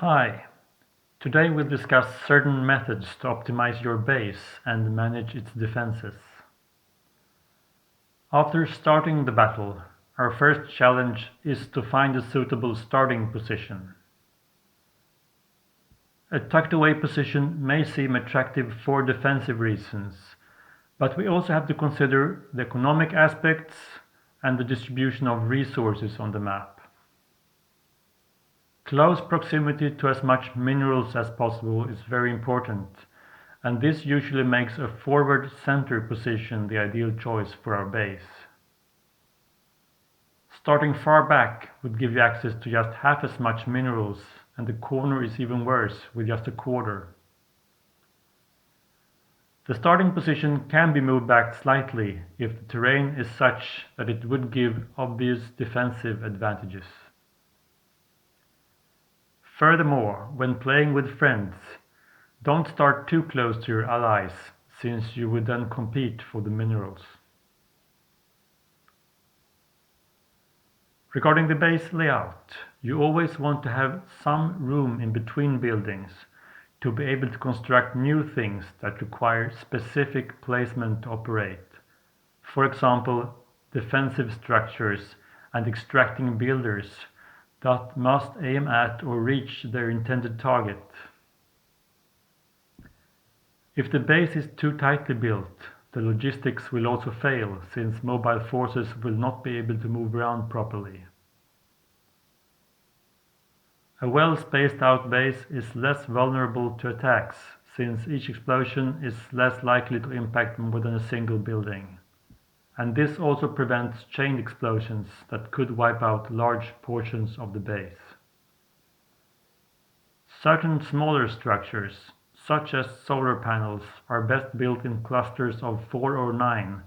Hi, today we'll discuss certain methods to optimize your base and manage its defenses. After starting the battle, our first challenge is to find a suitable starting position. A tucked away position may seem attractive for defensive reasons, but we also have to consider the economic aspects and the distribution of resources on the map. Close proximity to as much minerals as possible is very important, and this usually makes a forward center position the ideal choice for our base. Starting far back would give you access to just half as much minerals, and the corner is even worse with just a quarter. The starting position can be moved back slightly if the terrain is such that it would give obvious defensive advantages. Furthermore, when playing with friends, don't start too close to your allies, since you would then compete for the minerals. Regarding the base layout, you always want to have some room in between buildings to be able to construct new things that require specific placement to operate. For example, defensive structures and extracting builders that must aim at or reach their intended target. If the base is too tightly built, the logistics will also fail, since mobile forces will not be able to move around properly. A well-spaced out base is less vulnerable to attacks, since each explosion is less likely to impact more than a single building. And this also prevents chain explosions that could wipe out large portions of the base. Certain smaller structures, such as solar panels, are best built in clusters of 4 or 9,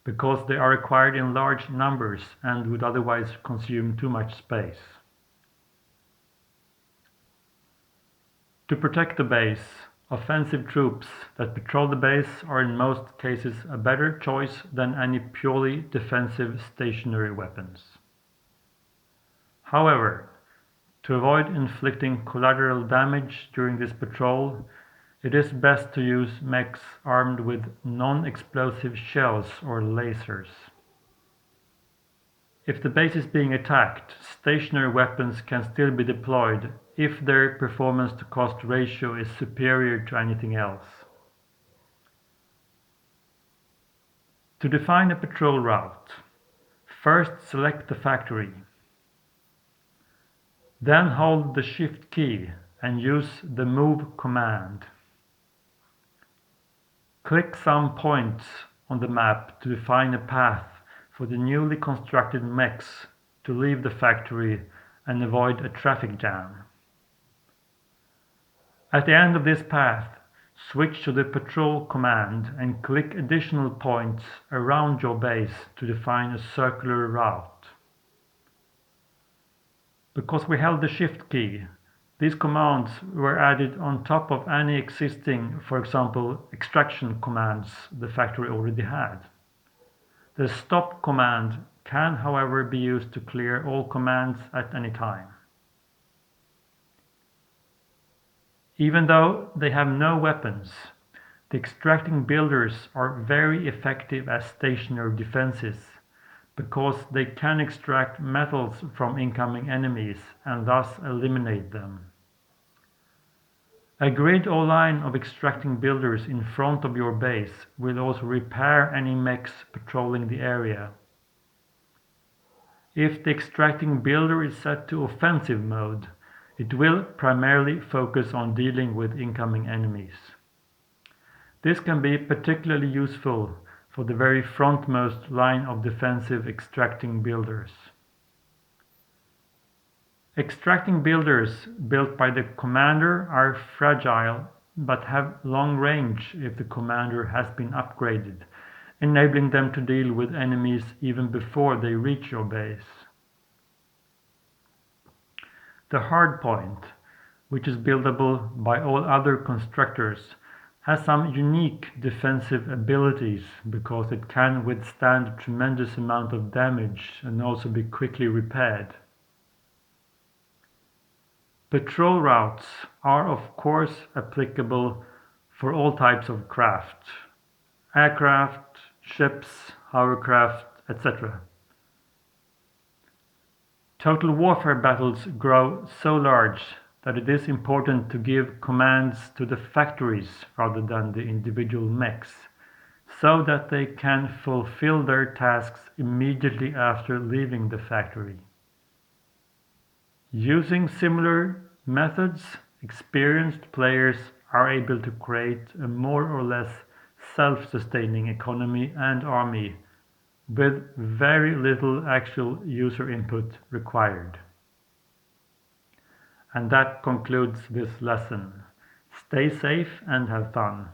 because they are required in large numbers and would otherwise consume too much space. To protect the base, offensive troops that patrol the base are in most cases a better choice than any purely defensive stationary weapons. However, to avoid inflicting collateral damage during this patrol, it is best to use mechs armed with non-explosive shells or lasers. If the base is being attacked, stationary weapons can still be deployed if their performance to cost ratio is superior to anything else. To define a patrol route, first select the factory. Then hold the Shift key and use the Move command. Click some points on the map to define a path for the newly constructed mechs to leave the factory and avoid a traffic jam. At the end of this path, switch to the Patrol command and click additional points around your base to define a circular route. Because we held the Shift key, these commands were added on top of any existing, for example, extraction commands the factory already had. The Stop command can, however, be used to clear all commands at any time. Even though they have no weapons, the extracting builders are very effective as stationary defenses, because they can extract metals from incoming enemies and thus eliminate them. A grid or line of extracting builders in front of your base will also repair any mechs patrolling the area. If the extracting builder is set to offensive mode, it will primarily focus on dealing with incoming enemies. This can be particularly useful for the very frontmost line of defensive extracting builders. Extracting builders built by the commander are fragile but have long range if the commander has been upgraded, enabling them to deal with enemies even before they reach your base. The hardpoint, which is buildable by all other constructors, has some unique defensive abilities because it can withstand a tremendous amount of damage and also be quickly repaired. Patrol routes are of course applicable for all types of craft: aircraft, ships, hovercraft, etc. Total warfare battles grow so large that it is important to give commands to the factories rather than the individual mechs, so that they can fulfill their tasks immediately after leaving the factory. Using similar methods, experienced players are able to create a more or less self-sustaining economy and army with very little actual user input required. And that concludes this lesson. Stay safe and have fun.